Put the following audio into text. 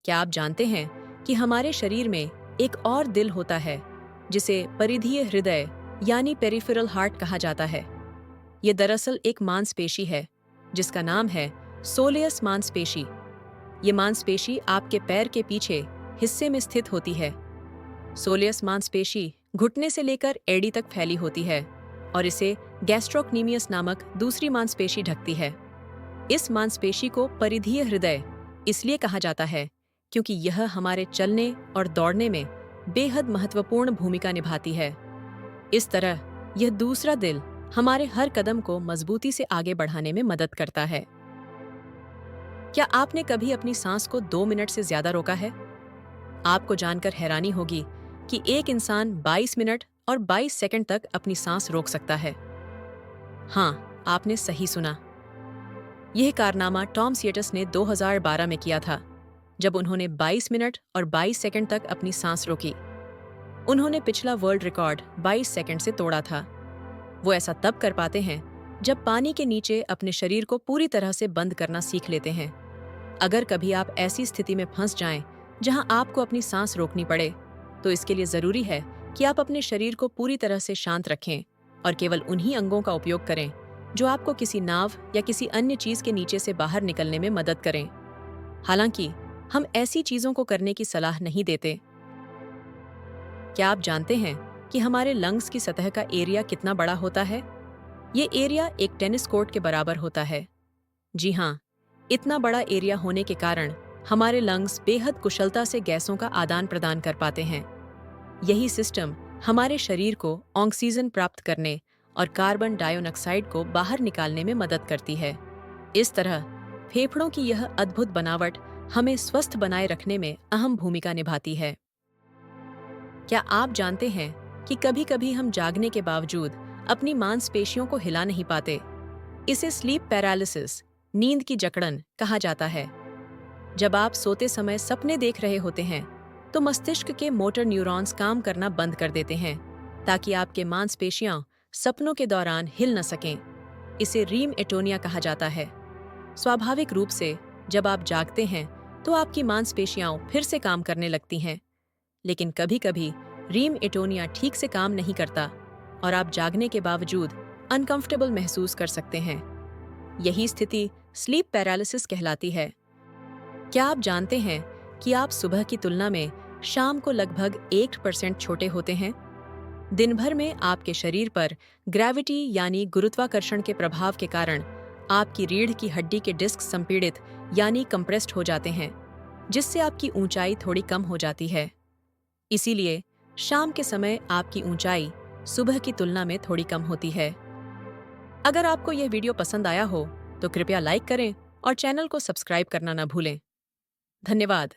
क्या आप जानते हैं कि हमारे शरीर में एक और दिल होता है जिसे परिधीय हृदय यानी पेरिफेरल हार्ट कहा जाता है। ये दरअसल एक मांसपेशी है जिसका नाम है सोलियस मांसपेशी। ये मांसपेशी आपके पैर के पीछे हिस्से में स्थित होती है। सोलियस मांसपेशी घुटने से लेकर एड़ी तक फैली होती है और इसे गैस्ट्रोक्नीमियस नामक दूसरी मांसपेशी ढकती है। इस मांसपेशी को परिधीय हृदय इसलिए कहा जाता है क्योंकि यह हमारे चलने और दौड़ने में बेहद महत्वपूर्ण भूमिका निभाती है। इस तरह यह दूसरा दिल हमारे हर कदम को मजबूती से आगे बढ़ाने में मदद करता है। क्या आपने कभी अपनी सांस को 2 मिनट से ज्यादा रोका है? आपको जानकर हैरानी होगी कि एक इंसान 22 मिनट और 22 सेकंड तक अपनी सांस रोक सकता है। हाँ, आपने सही सुना। यह कारनामा टॉम सिएटस ने 2012 में किया था, जब उन्होंने 22 मिनट और 22 सेकंड तक अपनी सांस रोकी। उन्होंने पिछला वर्ल्ड रिकॉर्ड 22 सेकंड से तोड़ा था। वो ऐसा तब कर पाते हैं जब पानी के नीचे अपने शरीर को पूरी तरह से बंद करना सीख लेते हैं। अगर कभी आप ऐसी स्थिति में फंस जाएं जहां आपको अपनी सांस रोकनी पड़े, तो इसके लिए जरूरी है कि आप अपने शरीर को पूरी तरह से शांत रखें और केवल उन्हीं अंगों का उपयोग करें जो आपको किसी नाव या किसी अन्य चीज के नीचे से बाहर निकलने में मदद करें। हालांकि हम ऐसी चीजों को करने की सलाह नहीं देते। क्या आप जानते हैं कि हमारे लंग्स की सतह का एरिया कितना बड़ा होता है? ये एरिया एक टेनिस कोर्ट के बराबर होता है। जी हाँ, इतना बड़ा एरिया होने के कारण हमारे लंग्स बेहद कुशलता से गैसों का आदान प्रदान कर पाते हैं। यही सिस्टम हमारे शरीर को ऑक्सीजन प्राप्त करने और कार्बन डाइऑक्साइड को बाहर निकालने में मदद करती है। इस तरह फेफड़ों की यह अद्भुत बनावट हमें स्वस्थ बनाए रखने में अहम भूमिका निभाती है। क्या आप जानते हैं कि कभी-कभी हम जागने के बावजूद अपनी मांसपेशियों को हिला नहीं पाते? इसे स्लीप पैरालिसिस, नींद की जकड़न कहा जाता है। जब आप सोते समय सपने देख रहे होते हैं, तो मस्तिष्क के मोटर न्यूरॉन्स काम करना बंद कर देते हैं ताकि आपके मांसपेशियां सपनों के दौरान हिल न सकें। इसे रीम एटोनिया कहा जाता है। स्वाभाविक रूप से जब आप जागते हैं तो आपकी मांसपेशियां फिर से काम करने लगती हैं, लेकिन कभी-कभी रीम एटोनिया ठीक से काम नहीं करता और आप जागने के बावजूद अनकंफर्टेबल महसूस कर सकते हैं। यही स्थिति स्लीप पैरालिसिस कहलाती है। क्या आप जानते हैं कि आप सुबह की तुलना में शाम को लगभग 1% छोटे होते हैं? दिन भर में आपके शरीर पर ग्रेविटी यानी गुरुत्वाकर्षण के प्रभाव के कारण आपकी रीढ़ की हड्डी के डिस्क संपीड़ित यानी कंप्रेस्ड हो जाते हैं, जिससे आपकी ऊंचाई थोड़ी कम हो जाती है। इसीलिए शाम के समय आपकी ऊंचाई सुबह की तुलना में थोड़ी कम होती है। अगर आपको यह वीडियो पसंद आया हो तो कृपया लाइक करें और चैनल को सब्सक्राइब करना न भूलें। धन्यवाद।